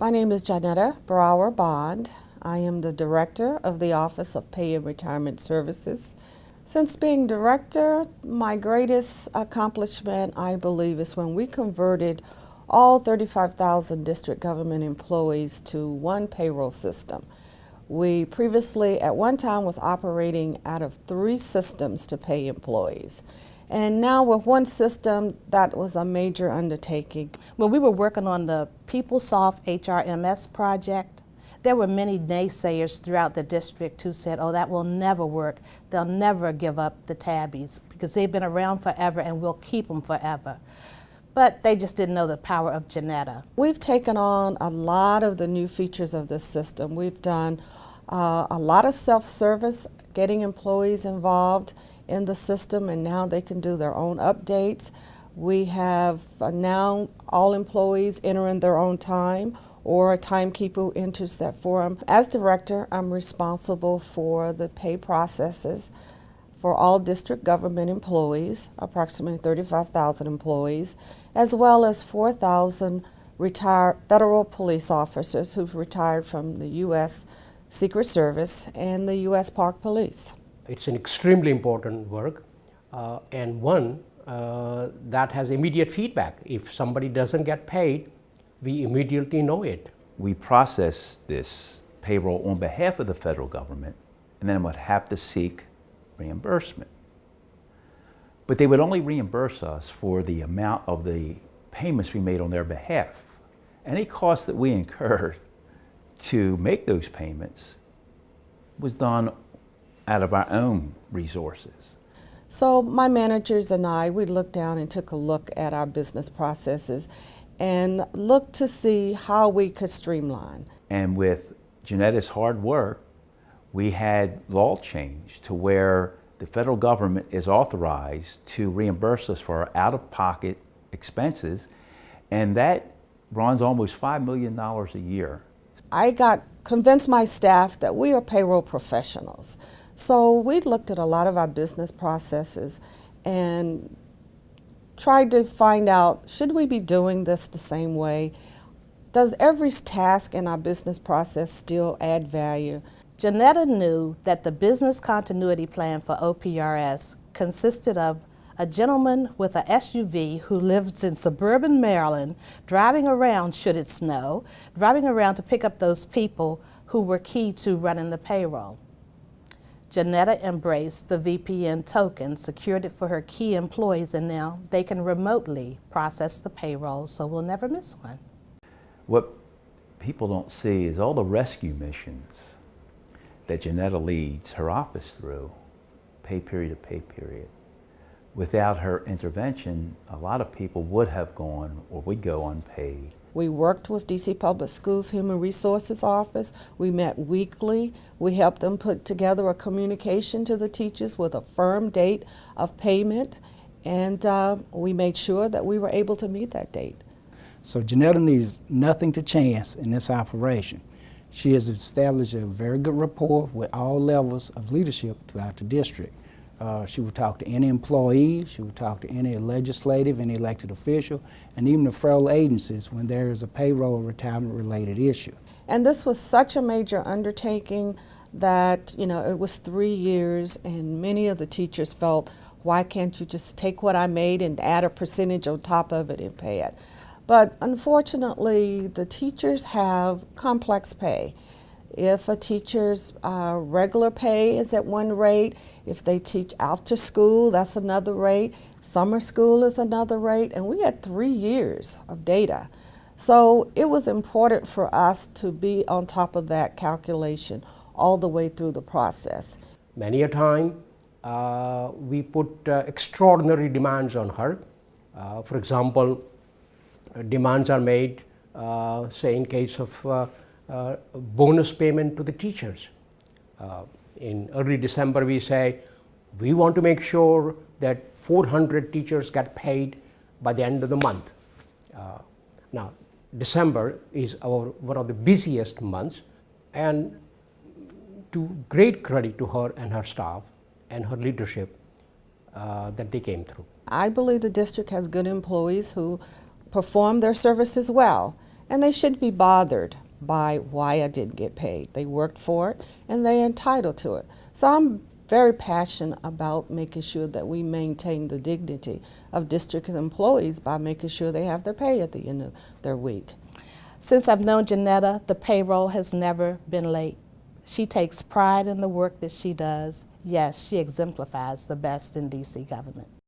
My name is Johnetta Brower Bond. I am the Director of the Office of Pay and Retirement Services. Since being Director, my greatest accomplishment, I believe, is when we converted all 35,000 district government employees to one payroll system. We previously, at one time, was operating out of 3 systems to pay employees. And now with one system, that was a major undertaking. When we were working on the PeopleSoft HRMS project, there were many naysayers throughout the district who said, oh, that will never work. They'll never give up the tabbies because they've been around forever and we'll keep them forever. But they just didn't know the power of Johnetta. We've taken on a lot of the new features of this system. We've done a lot of self-service, getting employees involved in the system, and now they can do their own updates. We have now all employees entering their own time, or a timekeeper who enters that for them. As Director, I'm responsible for the pay processes for all district government employees, approximately 35,000 employees, as well as 4,000 retired federal police officers who've retired from the U.S. Secret Service and the U.S. Park Police. It's an extremely important work and one that has immediate feedback. If somebody doesn't get paid, we immediately know it. We process this payroll on behalf of the federal government and then would have to seek reimbursement. But they would only reimburse us for the amount of the payments we made on their behalf. Any cost that we incurred to make those payments was done out of our own resources. So my managers and I, we looked down and took a look at our business processes and looked to see how we could streamline. And with Jonetta's hard work, we had law change to where the federal government is authorized to reimburse us for our out-of-pocket expenses, and that runs almost $5 million a year. I convinced my staff that we are payroll professionals. So we looked at a lot of our business processes and tried to find out, should we be doing this the same way? Does every task in our business process still add value? Johnetta knew that the business continuity plan for OPRS consisted of a gentleman with an SUV who lives in suburban Maryland, driving around should it snow, driving around to pick up those people who were key to running the payroll. Johnetta embraced the VPN token, secured it for her key employees, and now they can remotely process the payroll, so we'll never miss one. What people don't see is all the rescue missions that Johnetta leads her office through, pay period to pay period. Without her intervention, a lot of people would have gone or would go unpaid. We worked with DC Public Schools Human Resources Office. We met weekly. We helped them put together a communication to the teachers with a firm date of payment, and we made sure that we were able to meet that date. So Johnetta needs nothing to chance in this operation. She has established a very good rapport with all levels of leadership throughout the district. She would talk to any employee, she would talk to any legislative, any elected official, and even the federal agencies when there is a payroll or retirement related issue. And this was such a major undertaking that, it was 3 years, and many of the teachers felt, why can't you just take what I made and add a percentage on top of it and pay it? But unfortunately, the teachers have complex pay. If a teacher's regular pay is at one rate, if they teach after school, that's another rate. Summer school is another rate, and we had 3 years of data. So it was important for us to be on top of that calculation all the way through the process. Many a time, we put extraordinary demands on her. For example, demands are made, say in case of bonus payment to the teachers. In early December, we say, we want to make sure that 400 teachers get paid by the end of the month. Now, December is one of the busiest months, and to great credit to her and her staff and her leadership that they came through. I believe the district has good employees who perform their services well, and they shouldn't be bothered by why I didn't get paid. They worked for it, and they're entitled to it. So I'm very passionate about making sure that we maintain the dignity of district employees by making sure they have their pay at the end of their week. Since I've known Johnetta, the payroll has never been late. She takes pride in the work that she does. Yes, she exemplifies the best in DC government.